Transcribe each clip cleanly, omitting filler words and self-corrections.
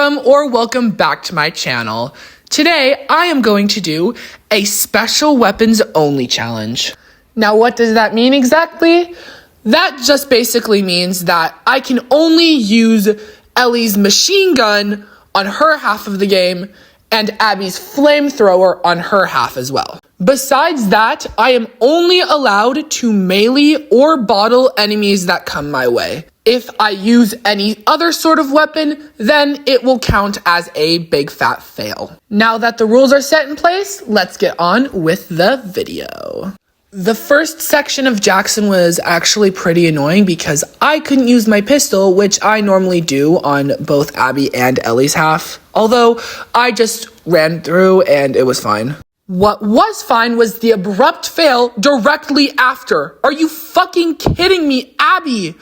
Welcome back to my channel. Today, I am going to do a special weapons only challenge. Now, what does that mean exactly? That just basically means that I can only use Ellie's machine gun on her half of the game and Abby's flamethrower on her half as well. Besides that, I am only allowed to melee or bottle enemies that come my way. If I use any other sort of weapon, then it will count as a big fat fail. Now that the rules are set in place, let's get on with the video. The first section of Jackson was actually pretty annoying because I couldn't use my pistol, which I normally do on both Abby and Ellie's half. Although, I just ran through and it was fine. What was fine was the abrupt fail directly after. Are you fucking kidding me, Abby?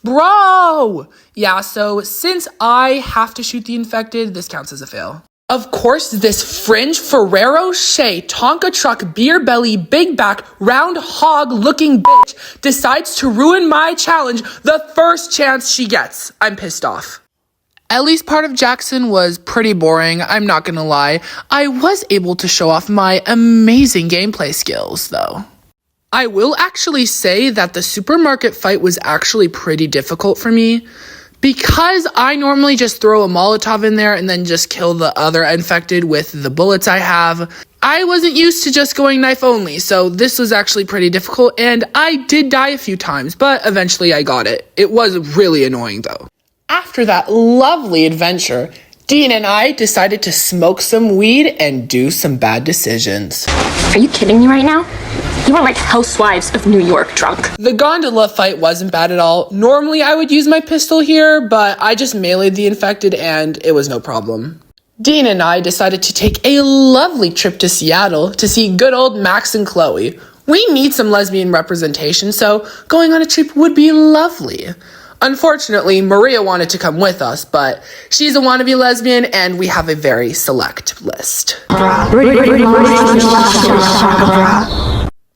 Bro! Yeah, so since I have to shoot the infected, this counts as a fail. Of course, this fringe Ferrero Shea Tonka truck beer belly big back round hog looking bitch decides to ruin my challenge the first chance she gets. I'm pissed off. Ellie's part of Jackson was pretty boring, I'm not gonna lie. I was able to show off my amazing gameplay skills though. I will actually say that the supermarket fight was actually pretty difficult for me. Because I normally just throw a Molotov in there and then just kill the other infected with the bullets I have, I wasn't used to just going knife only, so this was actually pretty difficult, and I did die a few times, but eventually I got it. It was really annoying though. After that lovely adventure, Dean and I decided to smoke some weed and do some bad decisions. Are you kidding me right now? You are like Housewives of New York drunk. The gondola fight wasn't bad at all. Normally I would use my pistol here, but I just meleeed the infected and it was no problem. Dean and I decided to take a lovely trip to Seattle to see good old Max and Chloe. We need some lesbian representation, so going on a trip would be lovely. Unfortunately, Maria wanted to come with us, but she's a wannabe lesbian and we have a very select list.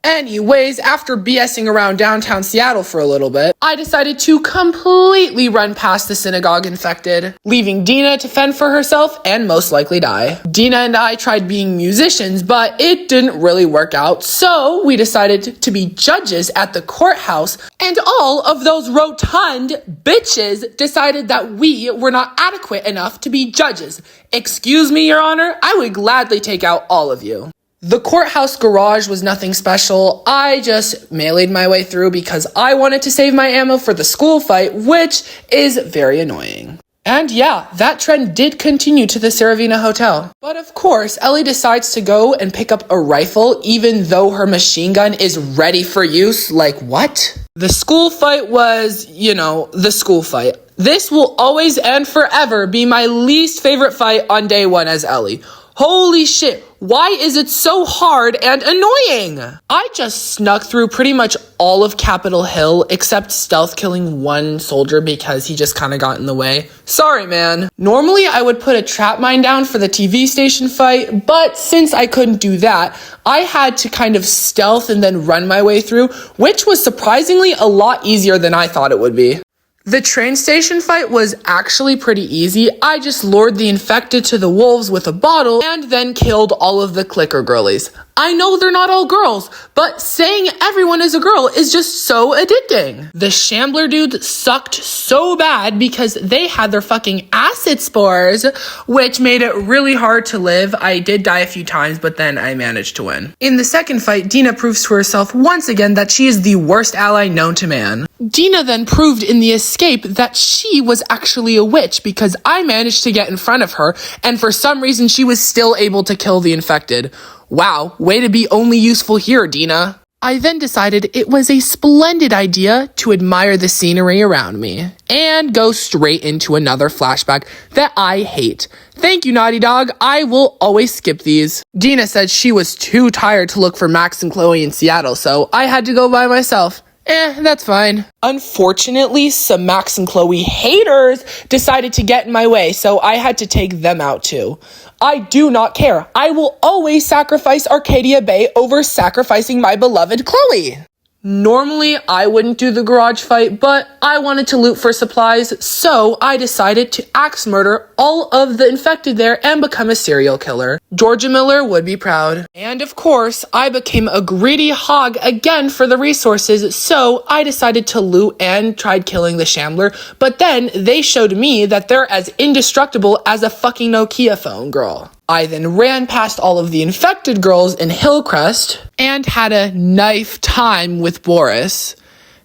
Anyways, after BSing around downtown Seattle for a little bit, I decided to completely run past the synagogue infected, leaving Dina to fend for herself and most likely die. Dina and I tried being musicians, but it didn't really work out, so we decided to be judges at the courthouse, and all of those rotund bitches decided that we were not adequate enough to be judges. Excuse me, Your Honor, I would gladly take out all of you. The courthouse garage was nothing special. I just meleeed my way through because I wanted to save my ammo for the school fight, which is very annoying. And yeah, that trend did continue to the Saravina Hotel. But of course, Ellie decides to go and pick up a rifle even though her machine gun is ready for use. Like, what? The school fight was, the school fight. This will always and forever be my least favorite fight on day one as Ellie. Holy shit, why is it so hard and annoying? I just snuck through pretty much all of Capitol Hill except stealth killing one soldier because he just kind of got in the way. Sorry, man. Normally, I would put a trap mine down for the TV station fight, but since I couldn't do that, I had to kind of stealth and then run my way through, which was surprisingly a lot easier than I thought it would be. The train station fight was actually pretty easy. I just lured the infected to the wolves with a bottle and then killed all of the clicker girlies. I know they're not all girls, but saying everyone is a girl is just so addicting. The Shambler dudes sucked so bad because they had their fucking acid spores, which made it really hard to live. I did die a few times, but then I managed to win. In the second fight, Dina proves to herself once again that she is the worst ally known to man. Dina then proved in the escape that she was actually a witch because I managed to get in front of her, and for some reason she was still able to kill the infected. Wow, way to be only useful here, Dina. I then decided it was a splendid idea to admire the scenery around me and go straight into another flashback that I hate. Thank you, Naughty Dog. I will always skip these. Dina said she was too tired to look for Max and Chloe in Seattle, so I had to go by myself. That's fine. Unfortunately, some Max and Chloe haters decided to get in my way, so I had to take them out too. I do not care. I will always sacrifice Arcadia Bay over sacrificing my beloved Chloe. Normally, I wouldn't do the garage fight, but I wanted to loot for supplies, so I decided to axe murder all of the infected there and become a serial killer. Georgia Miller would be proud. And of course, I became a greedy hog again for the resources, so I decided to loot and tried killing the Shambler, but then they showed me that they're as indestructible as a fucking Nokia phone, girl. I then ran past all of the infected girls in Hillcrest and had a knife time with Boris.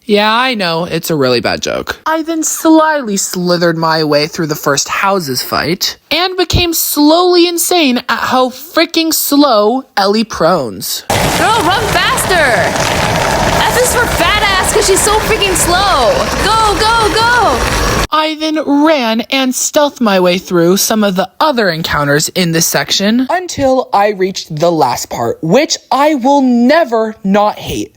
Yeah, I know, it's a really bad joke. I then slyly slithered my way through the first houses fight and became slowly insane at how freaking slow Ellie prones. Girl, run faster! F is for fat ass because she's so freaking slow. Go, go, go! I then ran and stealthed my way through some of the other encounters in this section until I reached the last part, which I will never not hate.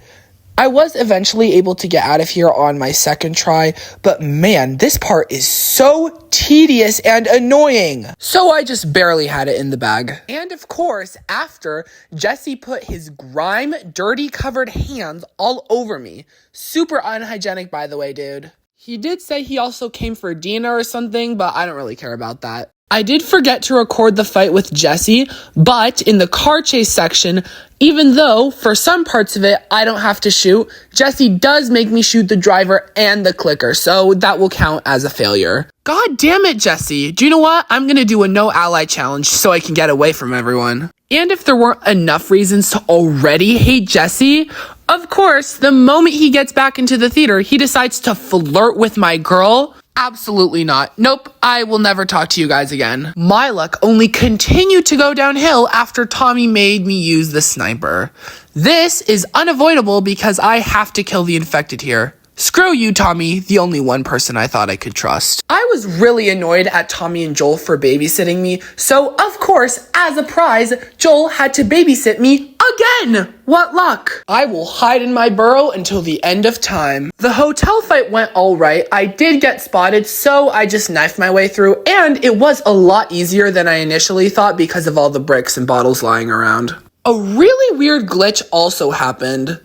I was eventually able to get out of here on my second try, but man, this part is so tedious and annoying. So I just barely had it in the bag. And of course, after, Jesse put his grime, dirty covered hands all over me. Super unhygienic, by the way, dude. He did say he also came for Dina or something, but I don't really care about that. I did forget to record the fight with Jesse, but in the car chase section, even though for some parts of it I don't have to shoot, Jesse does make me shoot the driver and the clicker, so that will count as a failure. God damn it, Jesse. Do you know what? I'm gonna do a no ally challenge so I can get away from everyone. And if there weren't enough reasons to already hate Jesse, of course, the moment he gets back into the theater, he decides to flirt with my girl. Absolutely not. Nope, I will never talk to you guys again. My luck only continued to go downhill after Tommy made me use the sniper. This is unavoidable because I have to kill the infected here. Screw you, Tommy, the only one person I thought I could trust. I was really annoyed at Tommy and Joel for babysitting me, so of course, as a prize, Joel had to babysit me again! What luck! I will hide in my burrow until the end of time. The hotel fight went alright. I did get spotted, so I just knifed my way through, and it was a lot easier than I initially thought because of all the bricks and bottles lying around. A really weird glitch also happened.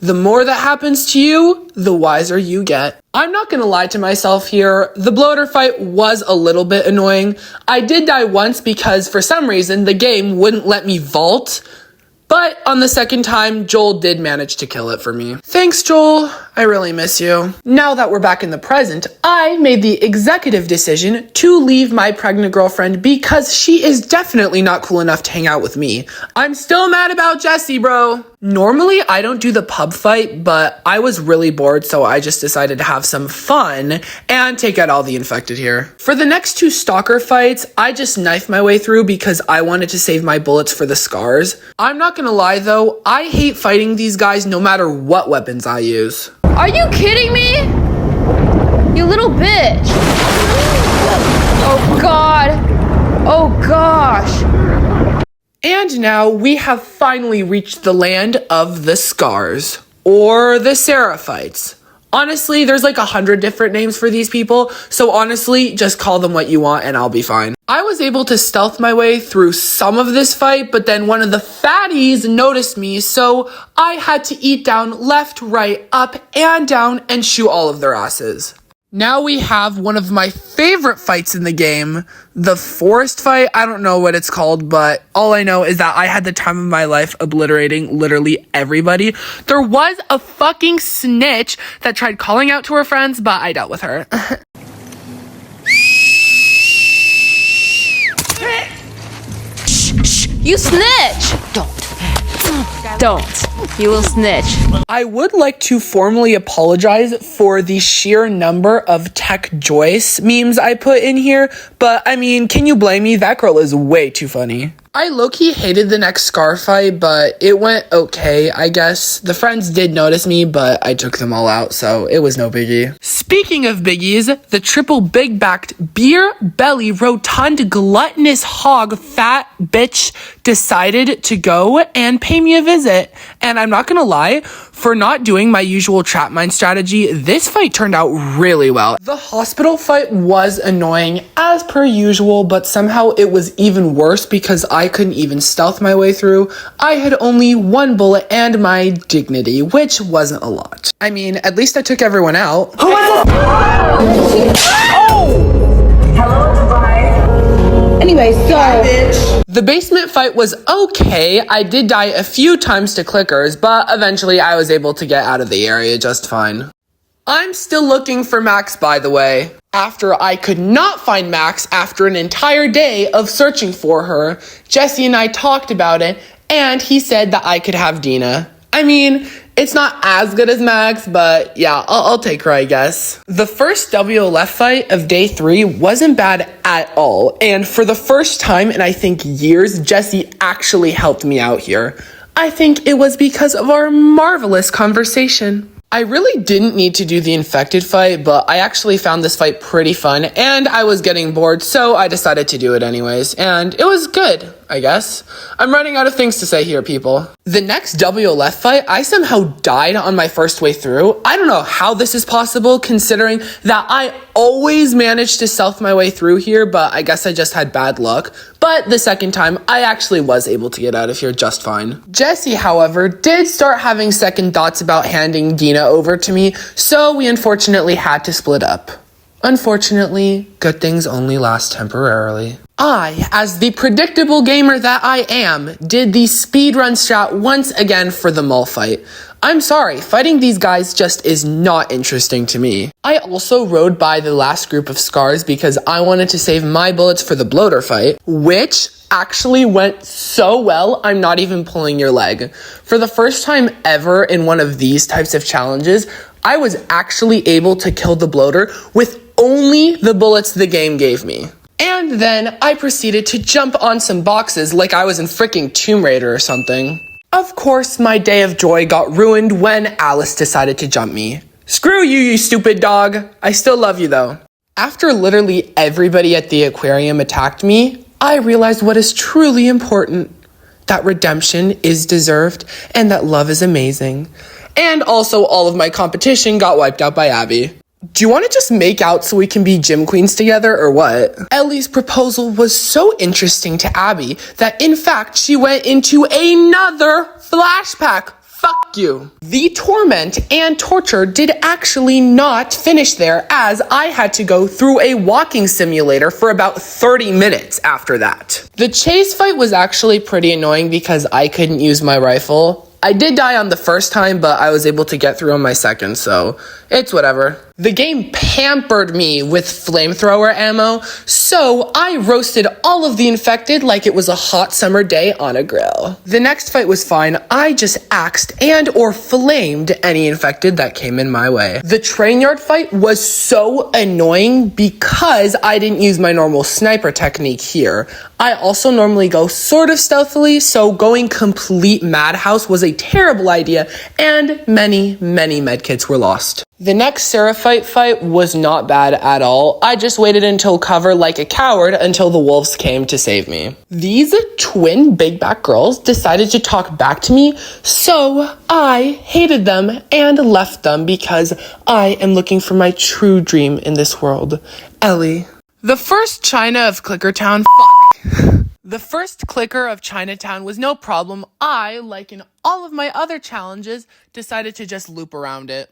The more that happens to you, the wiser you get. I'm not gonna lie to myself here. The bloater fight was a little bit annoying. I did die once because for some reason the game wouldn't let me vault. But on the second time, Joel did manage to kill it for me. Thanks, Joel. I really miss you. Now that we're back in the present, I made the executive decision to leave my pregnant girlfriend because she is definitely not cool enough to hang out with me. I'm still mad about Jesse, bro. Normally, I don't do the pub fight, but I was really bored, so I just decided to have some fun and take out all the infected here. For the next two stalker fights, I just knifed my way through because I wanted to save my bullets for the scars. I'm not gonna lie though, I hate fighting these guys no matter what weapons I use. Are you kidding me? You little bitch. Oh god. Oh gosh. And now we have finally reached the land of the Scars, or the Seraphites. Honestly, there's like 100 different names for these people, so honestly, just call them what you want and I'll be fine. I was able to stealth my way through some of this fight, but then one of the fatties noticed me, so I had to eat down left, right, up, and down and shoot all of their asses. Now we have one of my favorite fights in the game, the forest fight. I don't know what it's called, but all I know is that I had the time of my life obliterating literally everybody. There was a fucking snitch that tried calling out to her friends, but I dealt with her. You snitch! Don't. You will snitch. I would like to formally apologize for the sheer number of Tech Joyce memes I put in here, but I mean, can you blame me? That girl is way too funny. I low-key hated the next Scar fight, but it went okay, I guess. The friends did notice me, but I took them all out, so it was no biggie. Speaking of biggies, the triple big-backed, beer-belly, rotund, gluttonous hog fat bitch decided to go and pay me a visit. And I'm not gonna lie, for not doing my usual trap mine strategy, this fight turned out really well. The hospital fight was annoying as per usual, but somehow it was even worse because I couldn't even stealth my way through. I had only one bullet and my dignity, which wasn't a lot. I mean, at least I took everyone out. Who was this? Oh! Hello, Dubai. Anyway, so... The basement fight was okay. I did die a few times to clickers, but eventually I was able to get out of the area just fine. I'm still looking for Max, by the way. After I could not find Max after an entire day of searching for her, Jesse and I talked about it, and he said that I could have Dina. I mean, it's not as good as Max, but yeah, I'll take her, I guess. The first WLF fight of day 3 wasn't bad at all, and for the first time in I think years, Jesse actually helped me out here. I think it was because of our marvelous conversation. I really didn't need to do the infected fight, but I actually found this fight pretty fun, and I was getting bored, so I decided to do it anyways, and it was good, I guess. I'm running out of things to say here, people. The next WLF fight, I somehow died on my first way through. I don't know how this is possible, considering that I always managed to stealth my way through here, but I guess I just had bad luck. But the second time, I actually was able to get out of here just fine. Jesse, however, did start having second thoughts about handing Dina over to me, so we unfortunately had to split up. Unfortunately, good things only last temporarily. I, as the predictable gamer that I am, did the speedrun strat once again for the mall fight. I'm sorry, fighting these guys just is not interesting to me. I also rode by the last group of scars because I wanted to save my bullets for the bloater fight, which actually went so well, I'm not even pulling your leg. For the first time ever in one of these types of challenges, I was actually able to kill the bloater with only the bullets the game gave me. And then I proceeded to jump on some boxes like I was in freaking Tomb Raider or something. Of course, my day of joy got ruined when Alice decided to jump me. Screw you, you stupid dog. I still love you though. After literally everybody at the aquarium attacked me, I realized what is truly important. That redemption is deserved and that love is amazing. And also all of my competition got wiped out by Abby. Do you want to just make out so we can be gym queens together or what? Ellie's proposal was so interesting to Abby that in fact she went into another flashback. Fuck you. The torment and torture did actually not finish there, as I had to go through a walking simulator for about 30 minutes after that. The chase fight was actually pretty annoying because I couldn't use my rifle. I did die on the first time, but I was able to get through on my second, so it's whatever. The game pampered me with flamethrower ammo, so I roasted all of the infected like it was a hot summer day on a grill. The next fight was fine. I just axed and or flamed any infected that came in my way. The train yard fight was so annoying because I didn't use my normal sniper technique here. I also normally go sort of stealthily, so going complete madhouse was a terrible idea, and many medkits were lost. The next Seraphite fight was not bad at all. I just waited until cover like a coward until the wolves came to save me. These twin big back girls decided to talk back to me, so I hated them and left them because I am looking for my true dream in this world. Ellie. The first China of Clickertown, The first clicker of Chinatown was no problem. I, like in all of my other challenges, decided to just loop around it.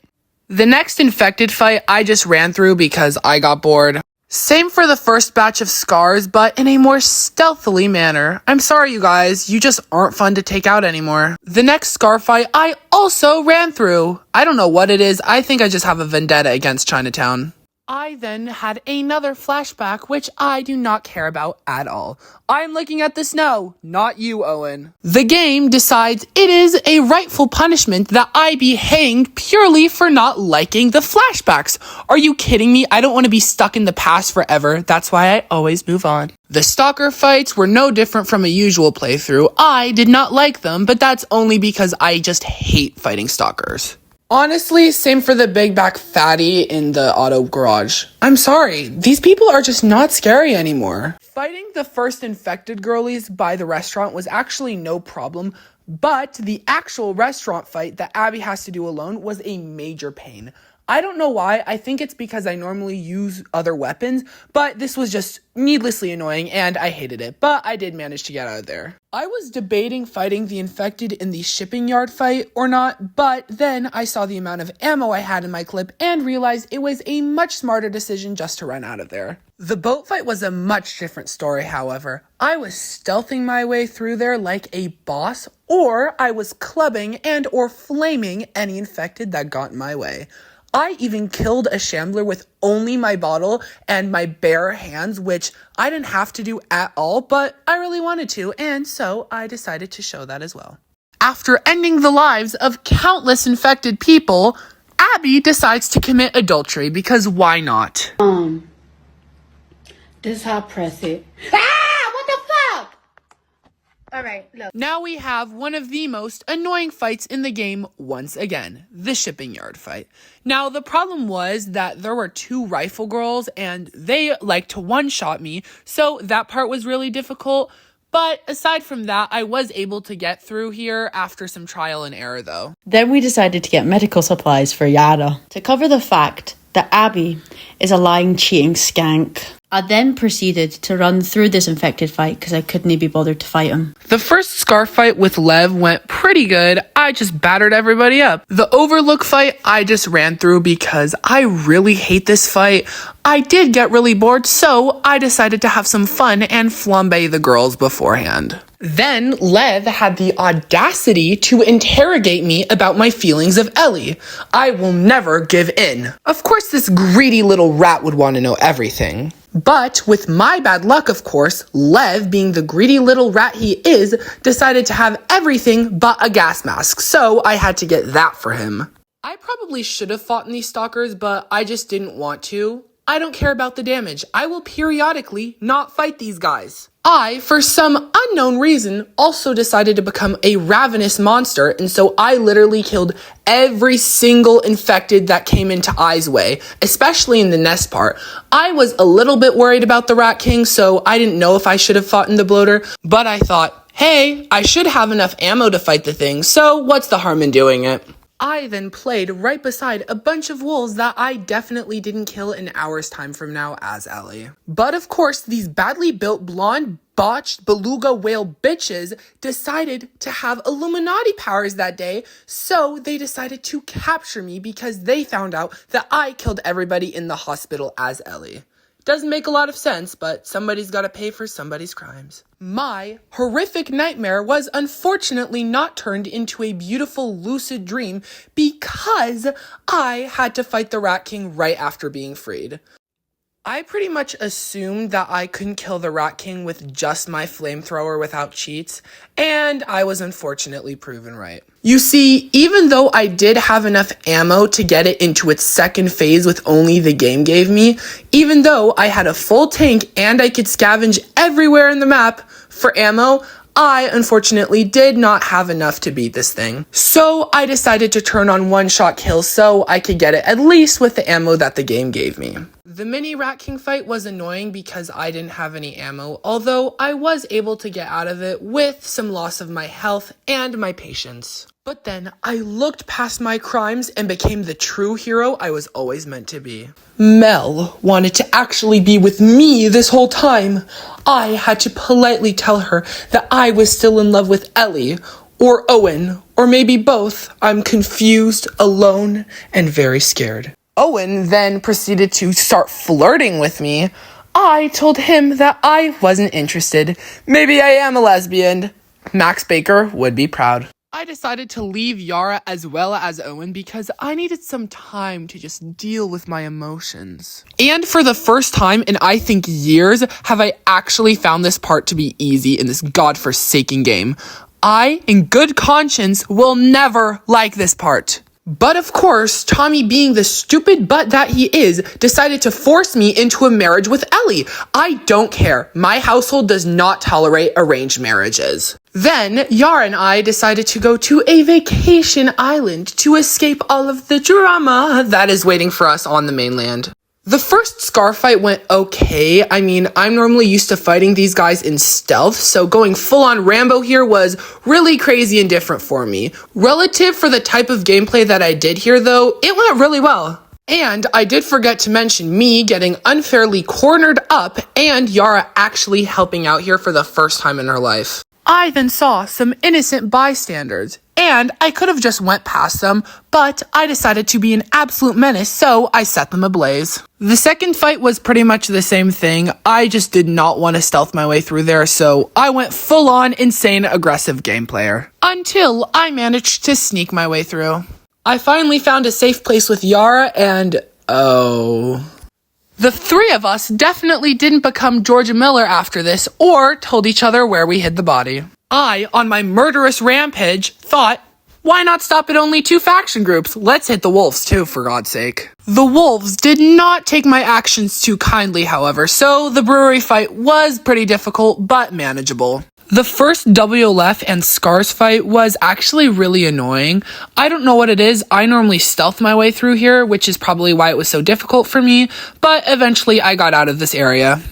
The next infected fight I just ran through because I got bored. Same for the first batch of scars, but in a more stealthily manner. I'm sorry you guys, you just aren't fun to take out anymore. The next scar fight I also ran through. I don't know what it is, I think I just have a vendetta against Chinatown. I then had another flashback, which I do not care about at all. I'm looking at the snow, not you, Owen. The game decides it is a rightful punishment that I be hanged purely for not liking the flashbacks. Are you kidding me? I don't want to be stuck in the past forever. That's why I always move on. The stalker fights were no different from a usual playthrough. I did not like them, but that's only because I just hate fighting stalkers. Honestly, same for the big back fatty in the auto garage. I'm sorry, these people are just not scary anymore. Fighting the first infected girlies by the restaurant was actually no problem, But the actual restaurant fight that Abby has to do alone was a major pain. I don't know why. I think it's because I normally use other weapons, but this was just needlessly annoying and I hated it, but I did manage to get out of there. I was debating fighting the infected in the shipping yard fight or not, but then I saw the amount of ammo I had in my clip and realized it was a much smarter decision just to run out of there. The boat fight was a much different story, however. I was stealthing my way through there like a boss, or I was clubbing and or flaming any infected that got in my way. I even killed a shambler with only my bottle and my bare hands, which I didn't have to do at all, but I really wanted to, and so I decided to show that as well. After ending the lives of countless infected people, Abby decides to commit adultery because why not? This is how I press it. Ah! What the fuck? Alright, look. Now we have one of the most annoying fights in the game once again, the shipping yard fight. Now, the problem was that there were two rifle girls and they like to one-shot me, so that part was really difficult. But aside from that, I was able to get through here after some trial and error though. Then we decided to get medical supplies for Yara to cover the fact that Abby is a lying, cheating skank. I then proceeded to run through this infected fight because I couldn't be bothered to fight him. The first scar fight with Lev went pretty good. I just battered everybody up. The overlook fight I just ran through because I really hate this fight. I did get really bored, so I decided to have some fun and flambe the girls beforehand. Then Lev had the audacity to interrogate me about my feelings of Ellie. I will never give in. Of course, this greedy little rat would want to know everything. But with my bad luck, of course, Lev, being the greedy little rat he is, decided to have everything but a gas mask, so I had to get that for him. I probably should have fought in these stalkers, but I just didn't want to. I don't care about the damage. I will periodically not fight these guys. I, for some unknown reason, also decided to become a ravenous monster, and so I literally killed every single infected that came into I's way, especially in the nest part. I was a little bit worried about the Rat King, so I didn't know if I should have fought in the bloater, but I thought, hey, I should have enough ammo to fight the thing, so what's the harm in doing it? I then played right beside a bunch of wolves that I definitely didn't kill an hour's time from now as Ellie. But of course, these badly built, blonde, botched beluga whale bitches decided to have Illuminati powers that day, so they decided to capture me because they found out that I killed everybody in the hospital as Ellie. Doesn't make a lot of sense, but somebody's gotta pay for somebody's crimes. My horrific nightmare was unfortunately not turned into a beautiful lucid dream because I had to fight the Rat King right after being freed. I pretty much assumed that I couldn't kill the Rat King with just my flamethrower without cheats, and I was unfortunately proven right. You see, even though I did have enough ammo to get it into its second phase with only the game gave me, even though I had a full tank and I could scavenge everywhere in the map for ammo, I unfortunately did not have enough to beat this thing. So I decided to turn on one-shot kills so I could get it at least with the ammo that the game gave me. The mini Rat King fight was annoying because I didn't have any ammo, although I was able to get out of it with some loss of my health and my patience. But then I looked past my crimes and became the true hero I was always meant to be. Mel wanted to actually be with me this whole time. I had to politely tell her that I was still in love with Ellie, or Owen, or maybe both. I'm confused, alone, and very scared. Owen then proceeded to start flirting with me. I told him that I wasn't interested. Maybe I am a lesbian. Max Baker would be proud. I decided to leave Yara as well as Owen because I needed some time to just deal with my emotions. And for the first time in I think years have I actually found this part to be easy in this godforsaken game. I, in good conscience, will never like this part. But of course, Tommy, being the stupid butt that he is, decided to force me into a marriage with Ellie. I don't care. My household does not tolerate arranged marriages. Then, Yara and I decided to go to a vacation island to escape all of the drama that is waiting for us on the mainland. The first Scar fight went okay. I mean, I'm normally used to fighting these guys in stealth, so going full on Rambo here was really crazy and different for me. Relative for the type of gameplay that I did here though, it went really well. And I did forget to mention me getting unfairly cornered up and Yara actually helping out here for the first time in her life. I then saw some innocent bystanders, and I could have just went past them, but I decided to be an absolute menace, so I set them ablaze. The second fight was pretty much the same thing. I just did not want to stealth my way through there, so I went full on insane aggressive gameplayer. Until I managed to sneak my way through. I finally found a safe place with Yara, and oh... The three of us definitely didn't become Georgia Miller after this or told each other where we hid the body. I, on my murderous rampage, thought, why not stop at only 2 faction groups? Let's hit the wolves too, for God's sake. The wolves did not take my actions too kindly, however, so the brewery fight was pretty difficult but manageable. The first WLF and Scars fight was actually really annoying. I don't know what it is. I normally stealth my way through here, which is probably why it was so difficult for me, but eventually I got out of this area.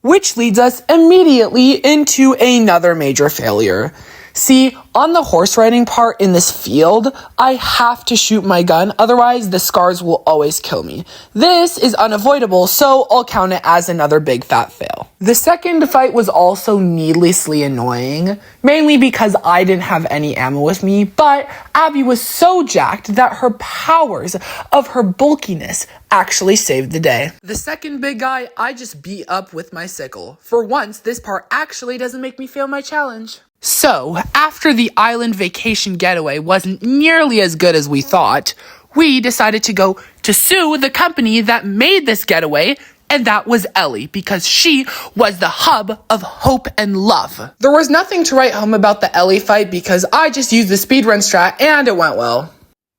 Which leads us immediately into another major failure. See, on the horse riding part in this field, I have to shoot my gun, otherwise the Scars will always kill me. This is unavoidable, so I'll count it as another big fat fail. The second fight was also needlessly annoying, mainly because I didn't have any ammo with me, but Abby was so jacked that her powers of her bulkiness actually saved the day. The second big guy I just beat up with my sickle. For once, this part actually doesn't make me fail my challenge. So, after the island vacation getaway wasn't nearly as good as we thought, we decided to go to sue the company that made this getaway, and that was Ellie, because she was the hub of hope and love. There was nothing to write home about the Ellie fight because I just used the speedrun strat and it went well.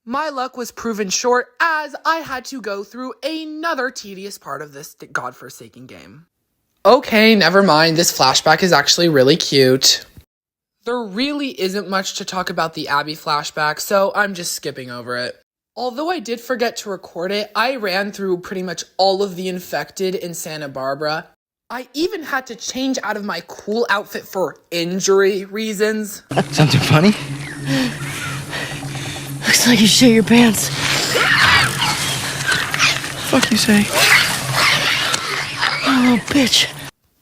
My luck was proven short as I had to go through another tedious part of this godforsaken game. Okay, never mind, this flashback is actually really cute. There really isn't much to talk about the Abby flashback, so I'm just skipping over it. Although I did forget to record it, I ran through pretty much all of the infected in Santa Barbara. I even had to change out of my cool outfit for injury reasons. Something funny? Looks like you shit your pants. Fuck you say? Oh, bitch.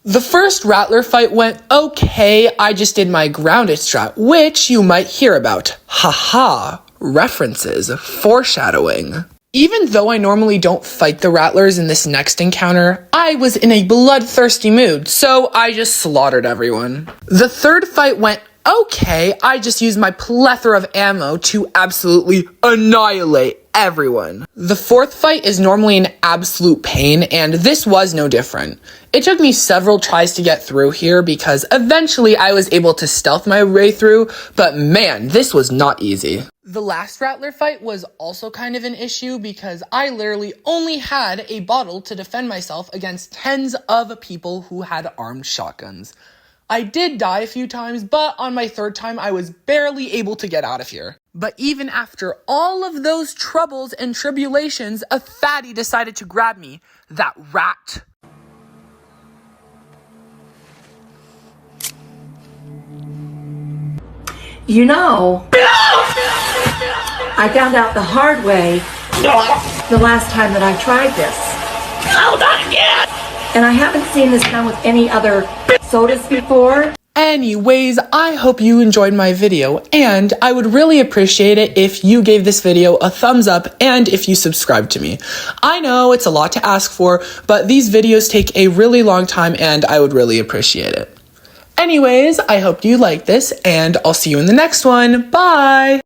The first Rattler fight went okay, I just did my grounded strat, which you might hear about. Haha, references, foreshadowing. Even though I normally don't fight the Rattlers in this next encounter, I was in a bloodthirsty mood, so I just slaughtered everyone. The third fight went okay, I just used my plethora of ammo to absolutely annihilate everyone. The fourth fight is normally an absolute pain, and this was no different. It took me several tries to get through here because eventually I was able to stealth my way through, but man, this was not easy. The last Rattler fight was also kind of an issue because I literally only had a bottle to defend myself against tens of people who had armed shotguns. I did die a few times, but on my third time, I was barely able to get out of here. But even after all of those troubles and tribulations, a fatty decided to grab me. That rat. You know, I found out the hard way the last time that I tried this. Oh, not again! And I haven't seen this done with any other sodas before. Anyways, I hope you enjoyed my video, and I would really appreciate it if you gave this video a thumbs up and if you subscribe to me. I know it's a lot to ask for, but these videos take a really long time and I would really appreciate it. Anyways, I hope you like this, and I'll see you in the next one. Bye!